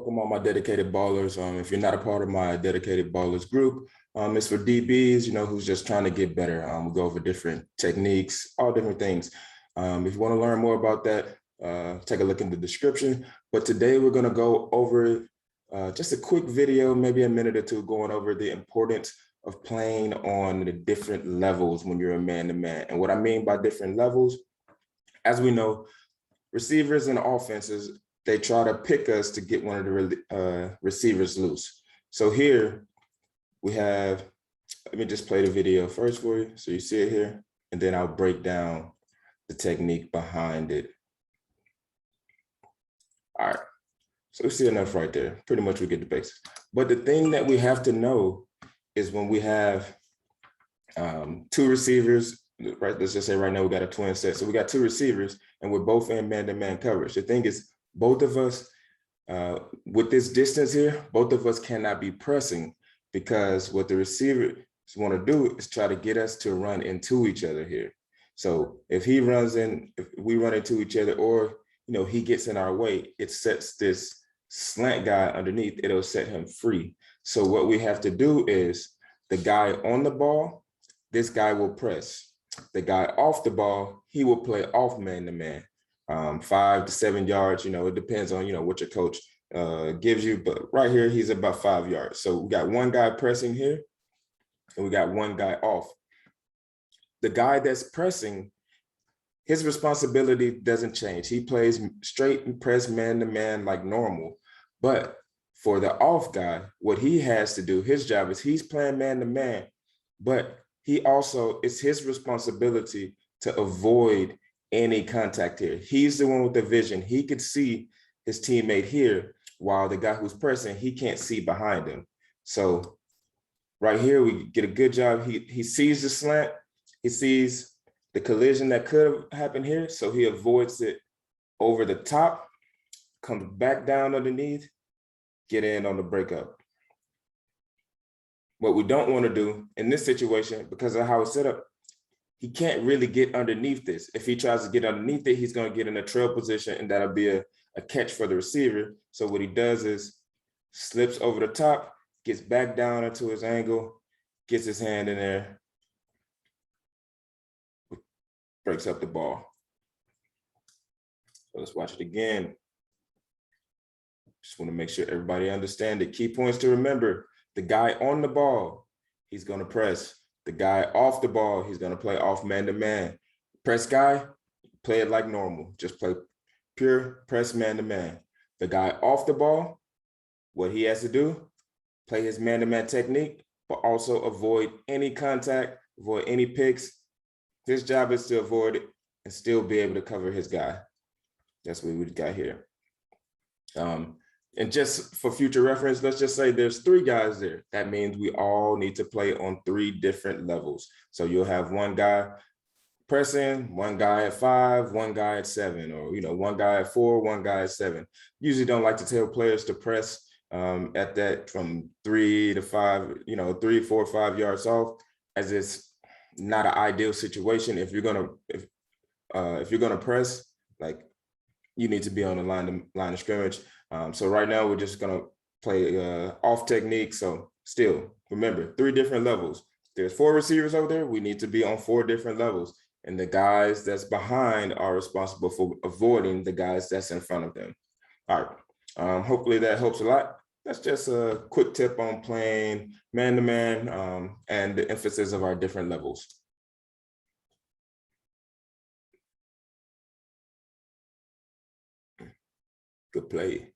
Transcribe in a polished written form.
Welcome all my dedicated ballers. If you're not a part of my dedicated ballers group, it's for DBs, who's just trying to get better. We go over different techniques, all different things. If you want to learn more about that, take a look in the description. But today we're going to go over just a quick video, maybe a minute or two, going over the importance of playing on the different levels when you're a man-to-man. And what I mean by different levels, as we know, receivers and offenses, they try to pick us to get one of the receivers loose. So here we have, let me just play the video first for you so you see it here, and then I'll break down the technique behind it. All right, so we see enough right there. Pretty much we get the basics. But the thing that we have to know is when we have two receivers, right? Let's just say right now we got a twin set. So we got two receivers and we're both in man-to-man coverage. The thing is, both of us, with this distance here, both of us cannot be pressing, because what the receivers want to do is try to get us to run into each other here. So if he runs in, if we run into each other, or he gets in our way, it sets this slant guy underneath, it'll set him free. So what we have to do is, the guy on the ball, this guy will press. The guy off the ball, he will play off man-to-man. 5 to 7 yards, it depends on, what your coach gives you, but right here, he's about 5 yards. So we got one guy pressing here and we got one guy off. The guy that's pressing, his responsibility doesn't change. He plays straight and press man-to-man like normal. But for the off guy, what he has to do, his job is he's playing man-to-man, but he also, it's his responsibility to avoid any contact here. He's the one with the vision. He could see his teammate here, while the guy who's pressing, he can't see behind him. So right here, we get a good job. He sees the slant. He sees the collision that could have happened here. So he avoids it over the top, comes back down underneath, get in on the breakup. What we don't want to do in this situation, because of how it's set up, he can't really get underneath this. If he tries to get underneath it, he's going to get in a trail position, and that'll be a catch for the receiver. So what he does is slips over the top, gets back down into his angle, gets his hand in there, breaks up the ball. So let's watch it again. Just want to make sure everybody understands the key points to remember. The guy on the ball, he's going to press. The guy off the ball, he's going to play off man-to-man. Press guy, play it like normal. Just play pure press man-to-man. The guy off the ball, what he has to do, play his man-to-man technique, but also avoid any contact, avoid any picks. His job is to avoid it and still be able to cover his guy. That's what we got here. And just for future reference, let's just say there's 3 guys there. That means we all need to play on 3 different levels. So you'll have one guy pressing, one guy at 5, one guy at 7, or one guy at 4, one guy at 7. Usually don't like to tell players to press at that from 3 to 5, 3, 4, 5 yards off, as it's not an ideal situation. If you're gonna press, like, you need to be on the line of scrimmage. So right now we're just gonna play off technique. So still, remember, 3 different levels. There's 4 receivers over there. We need to be on 4 different levels. And the guys that's behind are responsible for avoiding the guys that's in front of them. All right, hopefully that helps a lot. That's just a quick tip on playing man-to-man and the emphasis of our different levels. Good play.